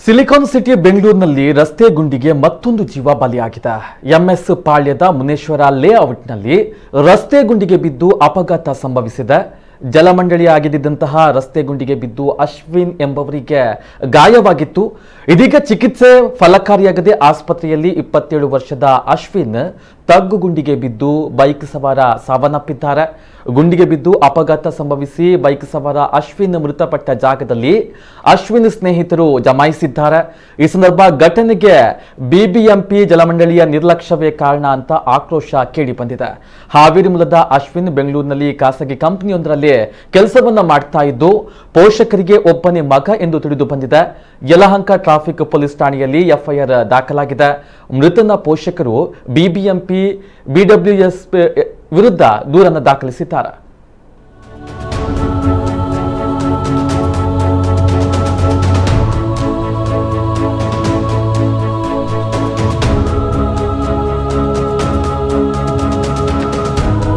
Silicon city ಬೆಂಗಳೂರಿನಲ್ಲಿ ರಸ್ತೆ ಗುಂಡಿಗೆ ಮತ್ತೊಂದು ಜೀವ ಬಲಿಯಾಗಿದೆ. ಎಂಎಸ್ ಪಾಳ್ಯದ ಮುನೇಶ್ವರ ಲೇಔಟ್ನಲ್ಲಿ ರಸ್ತೆ ಗುಂಡಿಗೆ ಬಿದ್ದು ಅಪಘಾತ ಸಂಭವಿಸಿದೆ. ಜಲಮಂಡಳಿ ಆಗಿದ್ದಂತಹ ರಸ್ತೆ ಗುಂಡಿಗೆ ಬಿದ್ದು ಅಶ್ವಿನ್ ಎಂಬವರಿಗೆ ಗಾಯವಾಗಿತ್ತು. ಇದೀಗ ಚಿಕಿತ್ಸೆ ಫಲಕಾರಿಯಾಗದೆ ಆಸ್ಪತ್ರೆಯಲ್ಲಿ 27 ವರ್ಷದ ಅಶ್ವಿನ್ ತಗ್ಗು ಗುಂಡಿಗೆ ಬಿದ್ದು ಬೈಕ್ ಸವಾರ ಸಾವನ್ನಪ್ಪಿದ್ದಾರೆ. ಗುಂಡಿಗೆ ಬಿದ್ದು ಅಪಘಾತ ಸಂಭವಿಸಿ ಬೈಕ್ ಸವಾರ ಅಶ್ವಿನ್ ಮೃತಪಟ್ಟ ಜಾಗದಲ್ಲಿ ಅಶ್ವಿನ್ ಸ್ನೇಹಿತರು ಜಮಾಯಿಸಿದ್ದಾರೆ. ಈ ಸಂದರ್ಭ ಘಟನೆಗೆ ಬಿಬಿಎಂಪಿ ಜಲಮಂಡಳಿಯ ನಿರ್ಲಕ್ಷ್ಯವೇ ಕಾರಣ ಅಂತ ಆಕ್ರೋಶ ಕೇಳಿ ಬಂದಿದೆ. ಹಾವೇರಿ ಮೂಲದ ಅಶ್ವಿನ್ ಬೆಂಗಳೂರಿನಲ್ಲಿ ಖಾಸಗಿ ಕಂಪನಿಯೊಂದರಲ್ಲಿ ಕೆಲಸವನ್ನ ಮಾಡ್ತಾ ಇದ್ದು ಪೋಷಕರಿಗೆ ಒಬ್ಬನೇ ಮಗ ಎಂದು ತಿಳಿದು ಬಂದಿದೆ. ಯಲಹಂಕ ಟ್ರಾಫಿಕ್ ಪೊಲೀಸ್ ಠಾಣೆಯಲ್ಲಿ ಎಫ್ಐಆರ್ ದಾಖಲಾಗಿದೆ. ಮೃತನ ಪೋಷಕರು ಬಿಬಿಎಂಪಿ ಬಿಡಬ್ಲ್ಯೂಎಸ್ ವಿರುದ್ಧ ದೂರನ್ನು ದಾಖಲಿಸಿದ್ದಾರೆ.